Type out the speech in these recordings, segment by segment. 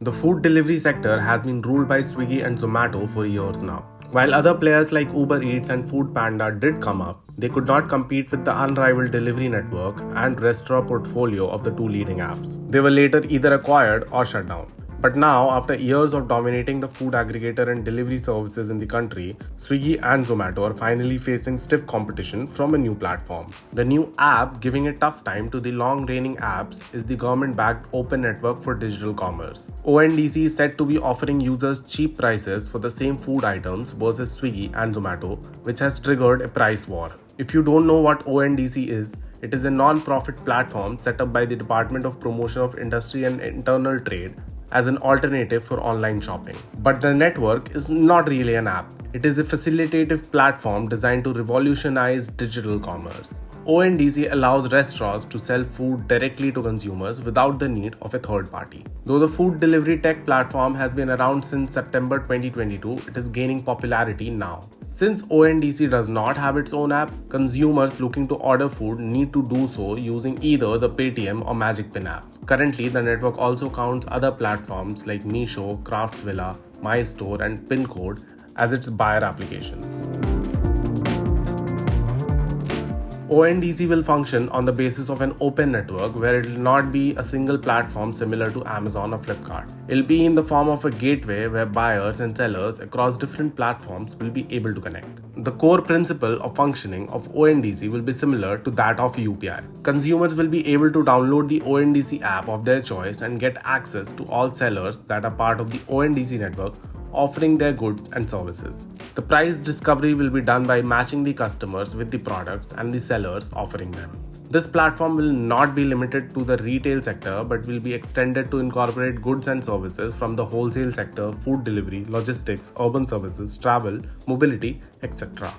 The food delivery sector has been ruled by Swiggy and Zomato for years now. While other players like Uber Eats and Food Panda did come up, they could not compete with the unrivaled delivery network and restaurant portfolio of the two leading apps. They were later either acquired or shut down. But now, after years of dominating the food aggregator and delivery services in the country, Swiggy and Zomato are finally facing stiff competition from a new platform. The new app giving a tough time to the long-reigning apps is the government-backed Open Network for Digital Commerce. ONDC is said to be offering users cheap prices for the same food items versus Swiggy and Zomato, which has triggered a price war. If you don't know what ONDC is, it is a non-profit platform set up by the Department of Promotion of Industry and Internal Trade as an alternative for online shopping. But the network is not really an app. It is a facilitative platform designed to revolutionize digital commerce. ONDC allows restaurants to sell food directly to consumers without the need of a third party. Though the food delivery tech platform has been around since September 2022, it is gaining popularity now. Since ONDC does not have its own app, consumers looking to order food need to do so using either the Paytm or Magic Pin app. Currently, the network also counts other platforms like Meesho, Craftsvilla, MyStore, and Pincode as its buyer applications. ONDC will function on the basis of an open network where it will not be a single platform similar to Amazon or Flipkart. It will be in the form of a gateway where buyers and sellers across different platforms will be able to connect. The core principle of functioning of ONDC will be similar to that of UPI. Consumers will be able to download the ONDC app of their choice and get access to all sellers that are part of the ONDC network offering their goods and services. The price discovery will be done by matching the customers with the products and the sellers offering them. This platform will not be limited to the retail sector but will be extended to incorporate goods and services from the wholesale sector, food delivery, logistics, urban services, travel, mobility, etc.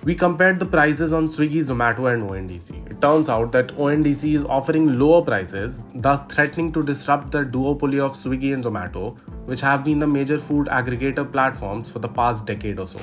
We compared the prices on Swiggy, Zomato and ONDC. It turns out that ONDC is offering lower prices, thus threatening to disrupt the duopoly of Swiggy and Zomato, which have been the major food aggregator platforms for the past decade or so.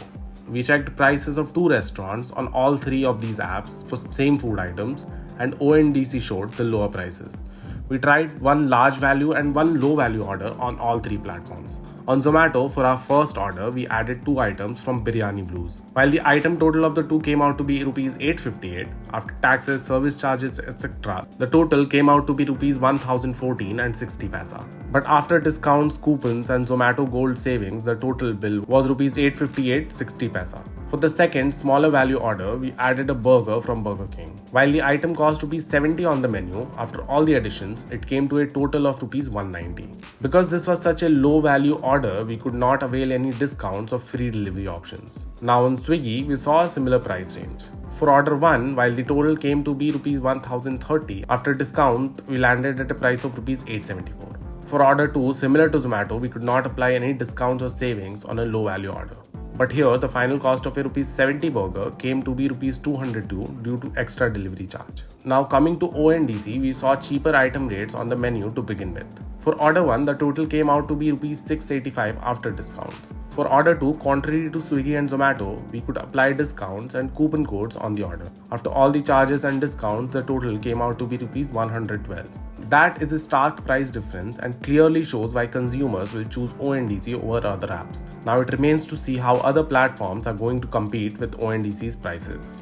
We checked prices of two restaurants on all three of these apps for same food items, and ONDC showed the lower prices. We tried one large value and one low value order on all three platforms. On Zomato, for our first order, we added two items from Biryani Blues. While the item total of the two came out to be Rs 858, after taxes, service charges, etc., the total came out to be Rs 1014 and 60 paisa. But after discounts, coupons and Zomato Gold savings, the total bill was Rs 858, 60 paisa. For the second, smaller value order, we added a burger from Burger King. While the item cost Rs 70 on the menu, after all the additions, it came to a total of Rs 190. Because this was such a low value order, we could not avail any discounts or free delivery options. Now on Swiggy, we saw a similar price range. For order 1, while the total came to be Rs 1030, after discount, we landed at a price of Rs 874. For order 2, similar to Zomato, we could not apply any discounts or savings on a low value order. But here, the final cost of a Rs 70 burger came to be Rs 202 due to extra delivery charge. Now coming to ONDC, we saw cheaper item rates on the menu to begin with. For order 1, the total came out to be Rs 685 after discounts. For order 2, contrary to Swiggy and Zomato, we could apply discounts and coupon codes on the order. After all the charges and discounts, the total came out to be Rs 112. That is a stark price difference and clearly shows why consumers will choose ONDC over other apps. Now it remains to see how other platforms are going to compete with ONDC's prices.